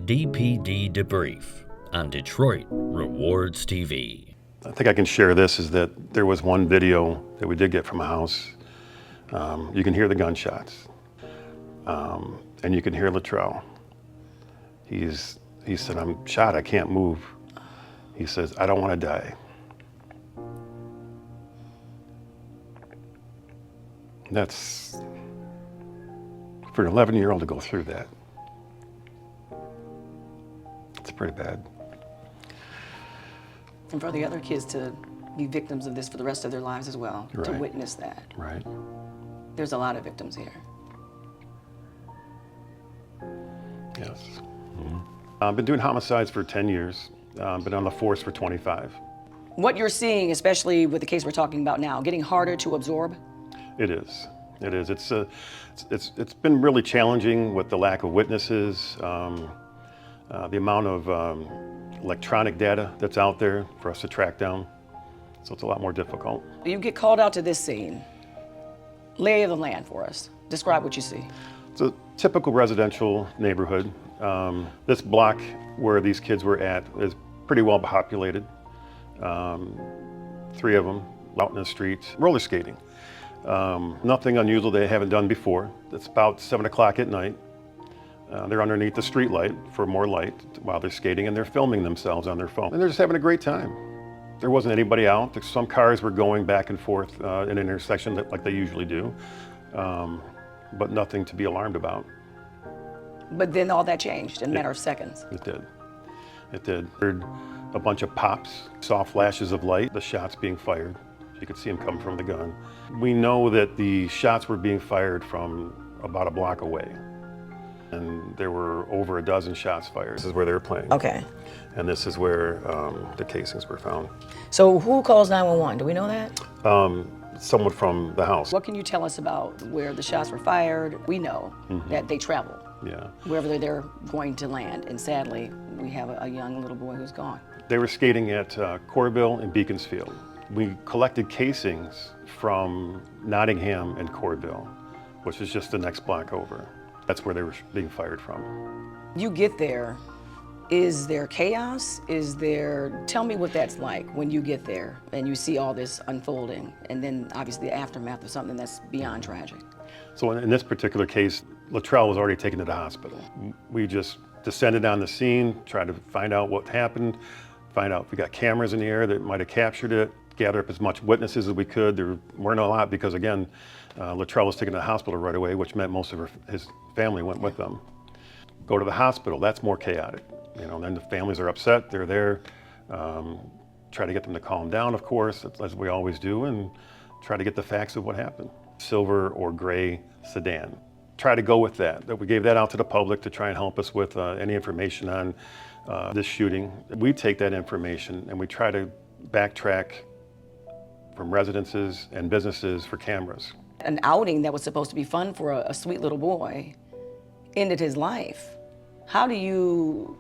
DPD Debrief on Detroit Rewards TV. I think I can share this, is that there was one video that we did get from a house. You can hear the gunshots, and you can hear Latrelle. He said, "I'm shot, I can't move." He says, "I don't want to die." That's, for an 11-year-old to go through that, it's pretty bad. And for the other kids to be victims of this for the rest of their lives as well, to Right. witness that. Right. There's a lot of victims here. Yes. I've been doing homicides for 10 years. Been on the force for 25. What you're seeing, especially with the case we're talking about now, getting harder to absorb? It is. It is. It's been really challenging with the lack of witnesses, the amount of electronic data that's out there for us to track down. So it's a lot more difficult. You get called out to this scene. Lay of the land for us. Describe what you see. It's a typical residential neighborhood. This block where these kids were at is pretty well populated. 3 of them out in the street, roller skating. Nothing unusual they haven't done before. It's about 7 o'clock at night. They're underneath the street light for more light while they're skating, and they're filming themselves on their phone. And they're just having a great time. There wasn't anybody out. Some cars were going back and forth in an intersection like they usually do, but nothing to be alarmed about. But then all that changed in a matter of seconds. It did. It did. Heard a bunch of pops, saw flashes of light, the shots being fired. You could see them come from the gun. We know that the shots were being fired from about a block away. And there were over a dozen shots fired. This is where they were playing. Okay. And this is where the casings were found. So who calls 911? Do we know that? Someone from the house. What can you tell us about where the shots were fired? We know that they travel. Yeah. Wherever they're going to land. And sadly, we have a young little boy who's gone. They were skating at Corville and Beaconsfield. We collected casings from Nottingham and Corville, which is just the next block over. That's where they were being fired from. You get there, is there chaos? Tell me what that's like when you get there and you see all this unfolding, and then obviously the aftermath of something that's beyond tragic. So in this particular case, Latrelle was already taken to the hospital. We just descended on the scene, tried to find out what happened, find out if we got cameras in the air that might have captured it, gather up as much witnesses as we could. There weren't a lot because, again, Latrelle was taken to the hospital right away, which meant most of his family went with them. Go to the hospital, that's more chaotic. You know, then the families are upset, they're there. Try to get them to calm down, of course, as we always do, and try to get the facts of what happened. Silver or gray sedan. Try to go with that. We gave that out to the public to try and help us with any information on this shooting. We take that information and we try to backtrack from residences and businesses for cameras. An outing that was supposed to be fun for a sweet little boy ended his life. How do you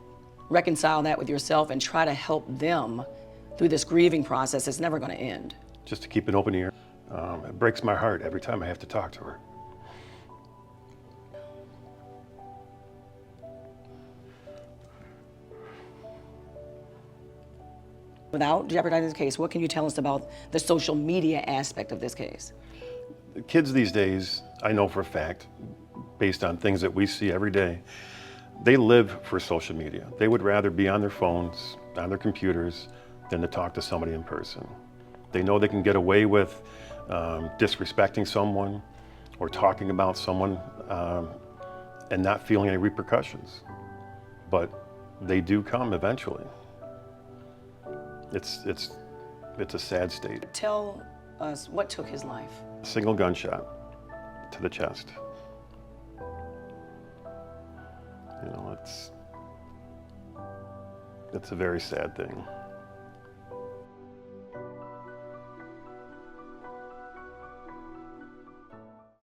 reconcile that with yourself and try to help them through this grieving process that's never going to end? Just to keep an open ear. It breaks my heart every time I have to talk to her. Without jeopardizing the case, what can you tell us about the social media aspect of this case? Kids these days, I know for a fact, based on things that we see every day, they live for social media. They would rather be on their phones, on their computers, than to talk to somebody in person. They know they can get away with disrespecting someone or talking about someone and not feeling any repercussions. But they do come eventually. It's a sad state. Tell us what took his life. A single gunshot to the chest. You know, it's a very sad thing.